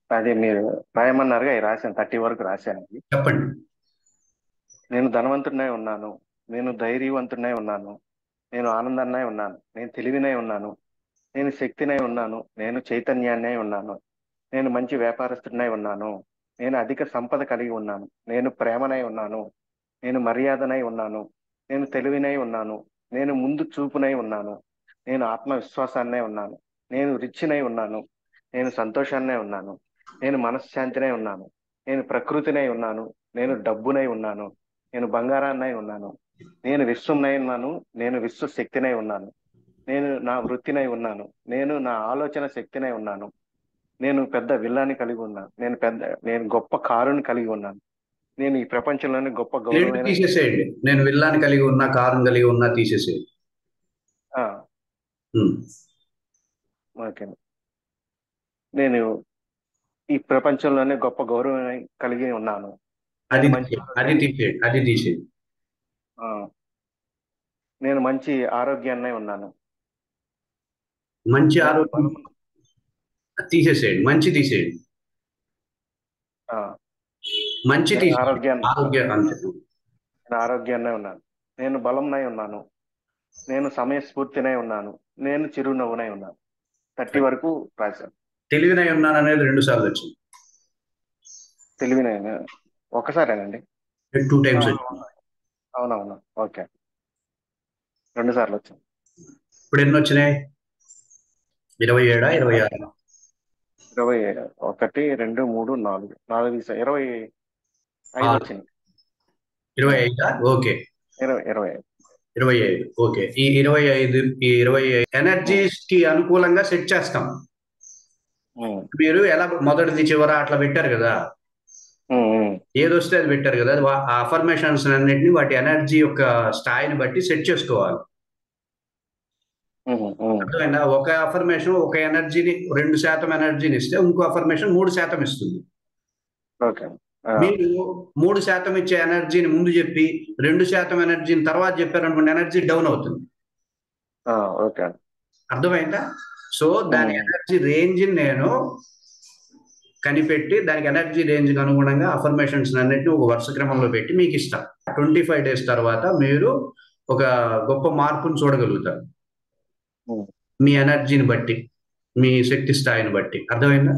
అది మీరు రాయమన్నారుగా, అవి రాశాను, 30 వరకు రాశాను అవి. చెప్పండి. నేను ధనవంతుడినై ఉన్నాను. నేను ధైర్యవంతుడినై ఉన్నాను. నేను ఆనందాన్నై ఉన్నాను. నేను తెలివినై ఉన్నాను. నేను శక్తినై ఉన్నాను. నేను చైతన్యాన్నై ఉన్నాను. నేను మంచి వ్యాపారస్తుడినై ఉన్నాను. నేను అధిక సంపద కలిగి ఉన్నాను. నేను ప్రేమనై ఉన్నాను. నేను మర్యాదనై ఉన్నాను. నేను తెలివినై ఉన్నాను. నేను ముందు చూపునై ఉన్నాను. నేను ఆత్మవిశ్వాసాన్నే ఉన్నాను. నేను రిచ్చినై ఉన్నాను. నేను సంతోషాన్నే ఉన్నాను. నేను మనశ్శాంతినై ఉన్నాను. నేను ప్రకృతినై ఉన్నాను. నేను డబ్బునై ఉన్నాను. నేను బంగారాన్నై ఉన్నాను. నేను విశ్వంనై ఉన్నాను. నేను విశ్వ శక్తినై ఉన్నాను. నేను నా వృత్తినై ఉన్నాను. నేను నా ఆలోచన శక్తినై ఉన్నాను. నేను పెద్ద విల్లాన్ని కలిగి ఉన్నాను. నేను గొప్ప కారుని కలిగి ఉన్నాను. నేను ఈ ప్రపంచంలోనే గొప్ప రెండు గౌరవమైన తీసేసేయండి. నేను విల్లాన్ని కలిగి ఉన్నా, కారుని కలిగి ఉన్నా తీసేసేయండి. ఆ, ఉమ్. ఓకే. నేను ఈ ప్రపంచంలోనే గొప్ప గౌరవం కలిగి ఉన్నాను. అది నేను మంచి తీసేయండి, అది ఆరోగ్యాన్ని తీసేయండి, అది తీసేయండి. ఆ, నేను మంచి ఆరోగ్యాన్నే ఉన్నాను. మంచి నాకు ఆరోగ్యం బలం తీసేసేయండి, మంచి తీసేయండి. ఆ, మంచి నేను తీసేయండి, ఆరోగ్యాన్ని ఆరోగ్యం అంతే. నేను ఆరోగ్యాన్నే ఉన్నాను. నేను బలంనై ఉన్నాను. నేను సమయస్ఫూర్తినై ఉన్నాను. నేను చిరునవ్వునై ఉన్నాను. 30 వరకు రాశాను. తెలివినై ఉన్నాను అనేది 2 సార్లు వచ్చింది. తెలివినై ఒక్కసారేనండి. 2 ఆ, టైమ్స్ వచ్చింది. అవునవును. ఓకే. 2 సార్లు వచ్చింది. ఇప్పుడు ఎన్ని వచ్చినాయి? 27, 26? 21, 2, 3, 4, 25 6. వచ్చింది. 25? ఓకే. 25. 25, ఓకే. ఈ 25 ఎనర్జీస్ కి అనుకూలంగా సెట్ చేస్తాం. మీరు ఎలా మొదటిది చివర అట్లా పెట్టారు కదా, ఏదొస్తే అది పెట్టారు కదా, అది ఆ అఫర్మేషన్స్ అన్నిటిని వాటి ఎనర్జీ యొక్క స్థాయిని బట్టి సెట్ చేసుకోవాలి. అర్థమైందా? ఒక అఫర్మేషన్ ఒక ఎనర్జీని 2% ఎనర్జీని ఇస్తే ఇంకో అఫర్మేషన్ 3% ఇస్తుంది. ఓకే. మీరు 3% ఇచ్చే ఎనర్జీని ముందు చెప్పి 2% ఎనర్జీని తర్వాత చెప్పారనుకోండి, ఎనర్జీ డౌన్ అవుతుంది. ఓకే. అర్థమైందా? సో దాని ఎనర్జీ రేంజ్ నేను కనిపెట్టి దానికి ఎనర్జీ రేంజ్ అనుగుణంగా అఫర్మేషన్స్ అన్నిటిని ఒక వరుస క్రమంలో పెట్టి మీకు ఇస్తాం. 25 days తర్వాత మీరు ఒక గొప్ప మార్పును చూడగలుగుతారు, మీ ఎనర్జీని బట్టి, మీ శక్తి స్థాయిని బట్టి. అర్థమైందా?